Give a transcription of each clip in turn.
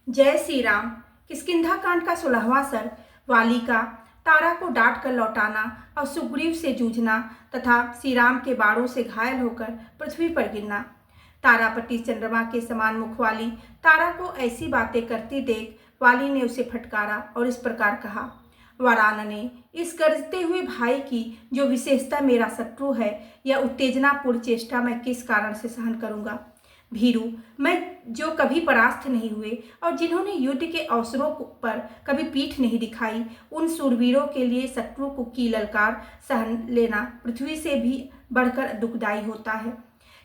जय श्री राम। किष्किंधा कांड का 16वां सर्ग। वाली का तारा को डांट कर लौटाना और सुग्रीव से जूझना तथा श्री राम के बाणों से घायल होकर पृथ्वी पर गिरना। तारापति चंद्रमा के समान मुख वाली तारा को ऐसी बातें करती देख वाली ने उसे फटकारा और इस प्रकार कहा, वरानने, इस गरजते हुए भाई की जो विशेषता मेरा शत्रु है, यह उत्तेजनापूर्ण चेष्टा मैं किस कारण से सहन करूंगा। भीरू, मैं जो कभी परास्त नहीं हुए और जिन्होंने युद्ध के अवसरों पर कभी पीठ नहीं दिखाई, उन शूरवीरों के लिए शत्रु की ललकार सहन लेना पृथ्वी से भी बढ़कर दुखदायी होता है।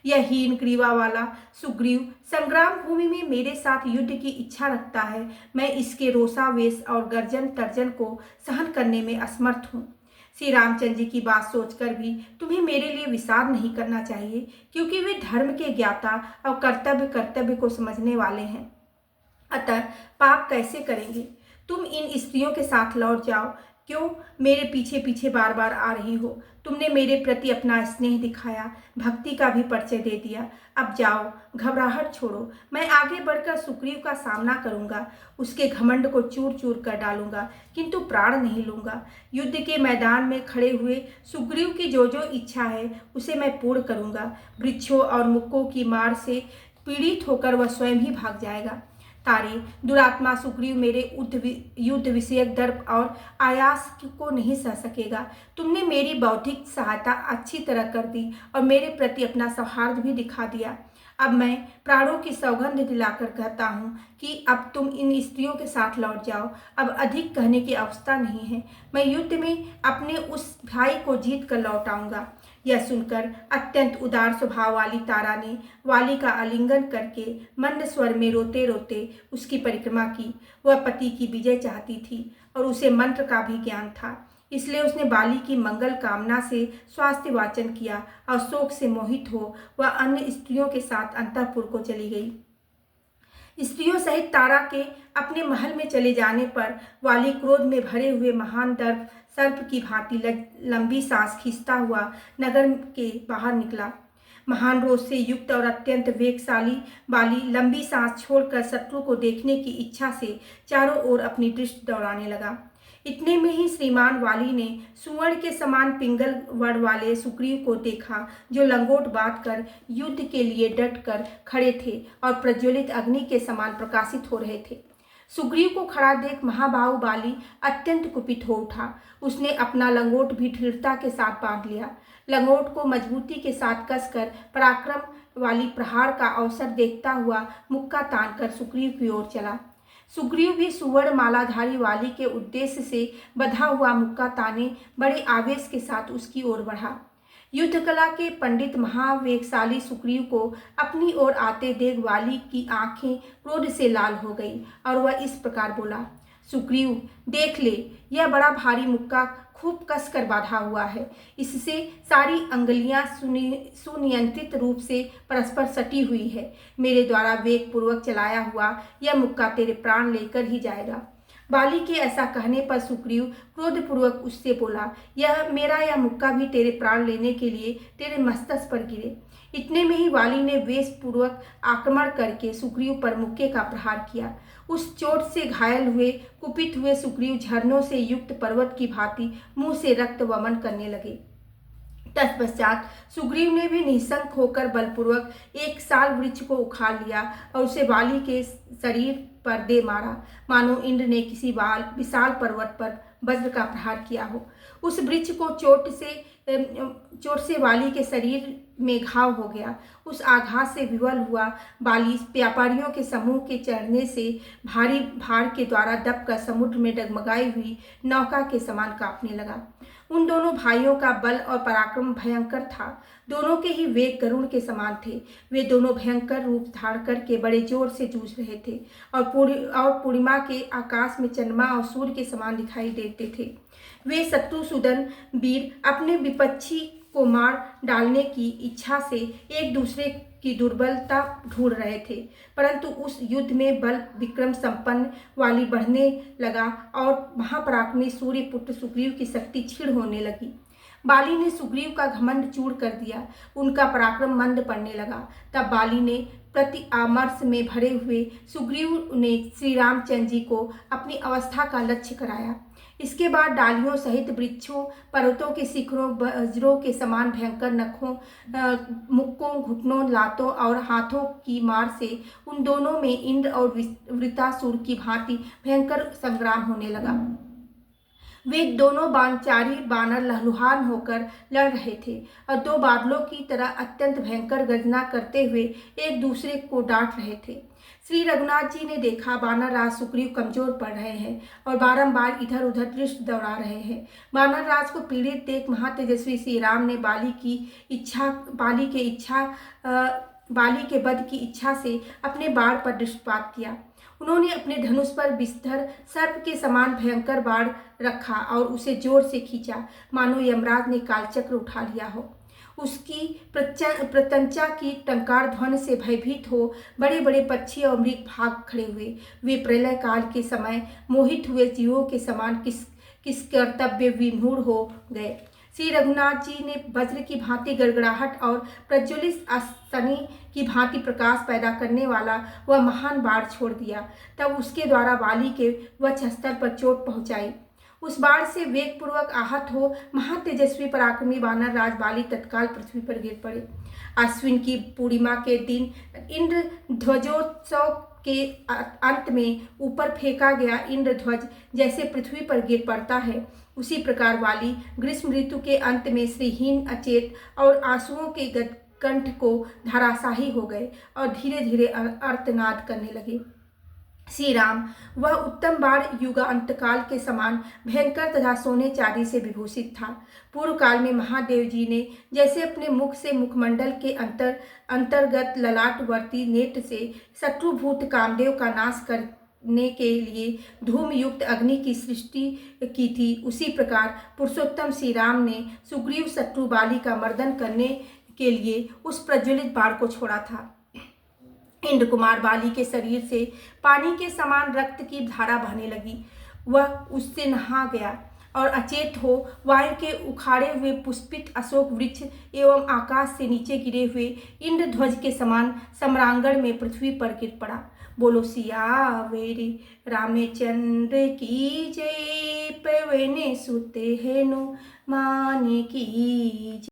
यह हीन ग्रीवा वाला सुग्रीव संग्राम भूमि में मेरे साथ युद्ध की इच्छा रखता है। मैं इसके रोषावेश और गर्जन तर्जन को सहन करने में असमर्थ हूँ। श्री रामचंद्र जी की बात सोचकर भी तुम्हें मेरे लिए विषाद नहीं करना चाहिए, क्योंकि वे धर्म के ज्ञाता और कर्तव्य को समझने वाले हैं। अतः पाप कैसे करेंगे। तुम इन स्त्रियों के साथ लौट जाओ। क्यों मेरे पीछे पीछे बार बार आ रही हो। तुमने मेरे प्रति अपना स्नेह दिखाया, भक्ति का भी परिचय दे दिया। अब जाओ, घबराहट छोड़ो। मैं आगे बढ़कर सुग्रीव का सामना करूंगा, उसके घमंड को चूर चूर कर डालूंगा, किंतु प्राण नहीं लूंगा। युद्ध के मैदान में खड़े हुए सुग्रीव की जो जो इच्छा है उसे मैं पूर्ण करूंगा। वृक्षों और मुक्कों की मार से पीड़ित होकर वह स्वयं ही भाग जाएगा। तारे, दुरात्मा सुग्रीव मेरे युद्ध विषयक दर्प और आयास को नहीं सह सकेगा। तुमने मेरी बौद्धिक सहायता अच्छी तरह कर दी और मेरे प्रति अपना सौहार्द भी दिखा दिया। अब मैं प्राणों की सौगंध दिलाकर कहता हूँ कि अब तुम इन स्त्रियों के साथ लौट जाओ। अब अधिक कहने की अवस्था नहीं है। मैं युद्ध में अपने उस भाई को जीत कर लौट आऊँगा। यह सुनकर अत्यंत उदार स्वभाव वाली तारा ने वाली का आलिंगन करके मंद स्वर में रोते रोते उसकी परिक्रमा की। वह पति की विजय चाहती थी और उसे मंत्र का भी ज्ञान था, इसलिए उसने बाली की मंगल कामना से स्वास्थ्य वाचन किया और शोक से मोहित हो वह अन्य स्त्रियों के साथ अंतःपुर को चली गई। स्त्रियों सहित तारा के अपने महल में चले जाने पर वाली क्रोध में भरे हुए महान दर्प सर्प की भांति लंबी सांस खींचता हुआ नगर के बाहर निकला। महान रोष से युक्त और अत्यंत वेगशाली वाली लंबी सांस छोड़कर शत्रु को देखने की इच्छा से चारों ओर अपनी दृष्टि दौड़ाने लगा। इतने में ही श्रीमान वाली ने सुवर्ण के समान पिंगल वर्ण वाले सुग्रीव को देखा, जो लंगोट बांध कर युद्ध के लिए डट कर खड़े थे और प्रज्वलित अग्नि के समान प्रकाशित हो रहे थे। सुग्रीव को खड़ा देख महाबाहु बाली अत्यंत कुपित हो उठा। उसने अपना लंगोट भी दृढ़ता के साथ बांध लिया। लंगोट को मजबूती के साथ कसकर पराक्रम वाली प्रहार का अवसर देखता हुआ मुक्का तान कर सुग्रीव की ओर चला। सुग्रीव भी सुवर्ण मालाधारी वाली के उद्देश्य से बधा हुआ मुक्का ताने बड़े आवेश के साथ उसकी ओर बढ़ा। युद्ध कला के पंडित महावेगशाली सुग्रीव को अपनी ओर आते देख वाली की आंखें क्रोध से लाल हो गई और वह इस प्रकार बोला, सुग्रीव, देख ले, यह बड़ा भारी मुक्का खूब कसकर बांधा हुआ है। इससे सारी अंगुलियां सुनियंत्रित रूप से परस्पर सटी हुई है। मेरे द्वारा वेग पूर्वक चलाया हुआ यह मुक्का तेरे प्राण लेकर ही जाएगा। बाली के ऐसा कहने पर सुग्रीव क्रोधपूर्वक उससे बोला, यह मुक्का भी तेरे प्राण लेने के लिए तेरे मस्तक पर गिरे। इतने में ही वाली ने वेश पूर्वक आक्रमण करके सुग्रीव पर मुक्के का प्रहार किया। उस चोट से घायल हुए कुपित हुए सुग्रीव झरनों से युक्त पर्वत की भांति मुंह से रक्त वमन करने लगे। तत्पश्चात सुग्रीव ने भी निःशंक होकर बलपूर्वक एक साल वृक्ष को उखाड़ लिया और उसे वाली के शरीर पर दे मारा, मानो इंद्र ने किसी विशाल पर्वत पर वज्र का प्रहार किया हो। उस वृक्ष को चोट से वाली के शरीर में घाव हो गया। उस आघात से विवल हुआ बाली व्यापारियों के समूह के चढ़ने से भारी भार के द्वारा दबकर समुद्र में डगमगाई हुई नौका के समान कांपने लगा। उन दोनों भाइयों का बल और पराक्रम भयंकर था। दोनों के ही वेग गरुड़ के समान थे। वे दोनों भयंकर रूप धारण करके बड़े जोर से जूझ रहे थे और पूर्णिमा के आकाश में चंद्रमा और सूर्य के समान दिखाई देते थे। वे शत्रुसूदन वीर अपने विपक्षी को मार डालने की इच्छा से एक दूसरे की दुर्बलता ढूंढ रहे थे, परंतु उस युद्ध में बल विक्रम संपन्न वाली बढ़ने लगा और महापराक्रमी सूर्यपुत्र सुग्रीव की शक्ति क्षीण होने लगी। बाली ने सुग्रीव का घमंड चूर कर दिया। उनका पराक्रम मंद पड़ने लगा। तब बाली ने प्रति आमर्श में भरे हुए सुग्रीव ने श्री रामचंद्र जी को अपनी अवस्था का लक्ष्य कराया। इसके बाद डालियों सहित वृक्षों, पर्वतों के शिखरों, वज्रों के समान भयंकर नखों, मुक्कों, घुटनों, लातों और हाथों की मार से उन दोनों में इंद्र और वृत्रासुर की भांति भयंकर संग्राम होने लगा। वे दोनों बाणचारी बानर लहलुहान होकर लड़ रहे थे और दो बादलों की तरह अत्यंत भयंकर गर्जना करते हुए एक दूसरे को डांट रहे थे। श्री रघुनाथ जी ने देखा बानर राज सुग्रीव कमजोर पड़ रहे हैं और बारंबार इधर उधर दृष्टि दौड़ा रहे हैं। बानर राज को पीड़ित देख महातेजस्वी श्री राम ने बाली के वध की इच्छा से अपने बाण पर दृष्टिपात किया। उन्होंने अपने धनुष पर विस्तर सर्प के समान भयंकर बाण रखा और उसे जोर से खींचा, मानो यमराज ने कालचक्र उठा लिया हो। उसकी प्रत्यंचा की टंकार ध्वनि से भयभीत हो बड़े बड़े पक्षी और मृग भाग खड़े हुए। वे प्रलय काल के समय मोहित हुए जीवों के समान किस कर्तव्य विमूढ़ हो गए। श्री रघुनाथ जी ने वज्र की भांति गड़गड़ाहट और प्रज्वलित अग्नि की भांति प्रकाश पैदा करने वाला वह महान बाण छोड़ दिया। तब उसके द्वारा बाली के वक्षस्थल पर चोट पहुंचाई। उस बाण से वेगपूर्वक आहत हो महातेजस्वी पराक्रमी वानर राज बाली तत्काल पृथ्वी पर गिर पड़े। आश्विन की पूर्णिमा के दिन इंद्र ध्वजोत्सव के अंत में ऊपर फेंका गया इंद्र ध्वज जैसे पृथ्वी पर गिर पड़ता है, उसी प्रकार वाली ग्रीष्म ऋतु के अंत में श्रीहीन, अचेत और आंसुओं के कंठ को धराशाही हो गए और धीरे धीरे आर्तनाद करने लगे। श्री राम वह उत्तम बाण युगांतकाल के समान भयंकर तथा सोने चांदी से विभूषित था। पूर्व काल में महादेव जी ने जैसे अपने मुख से मुखमंडल के अंतर्गत ललाटवर्ती नेत्र से शत्रुभूत कामदेव का नाश करने के लिए धूम युक्त अग्नि की सृष्टि की थी, उसी प्रकार पुरुषोत्तम श्री राम ने सुग्रीव शत्रु बाली का मर्दन करने के लिए उस प्रज्वलित बाण को छोड़ा था। इंद्र कुमार बाली के शरीर से पानी के समान रक्त की धारा बहने लगी। वह उससे नहा गया और अचेत हो वायु के उखाड़े हुए पुष्पित अशोक वृक्ष एवं आकाश से नीचे गिरे हुए इंद्र ध्वज के समान सम्रांगण में पृथ्वी पर गिर पड़ा। बोलो सियावर रामचंद्र की जय, पवन सुत हनुमान की जय।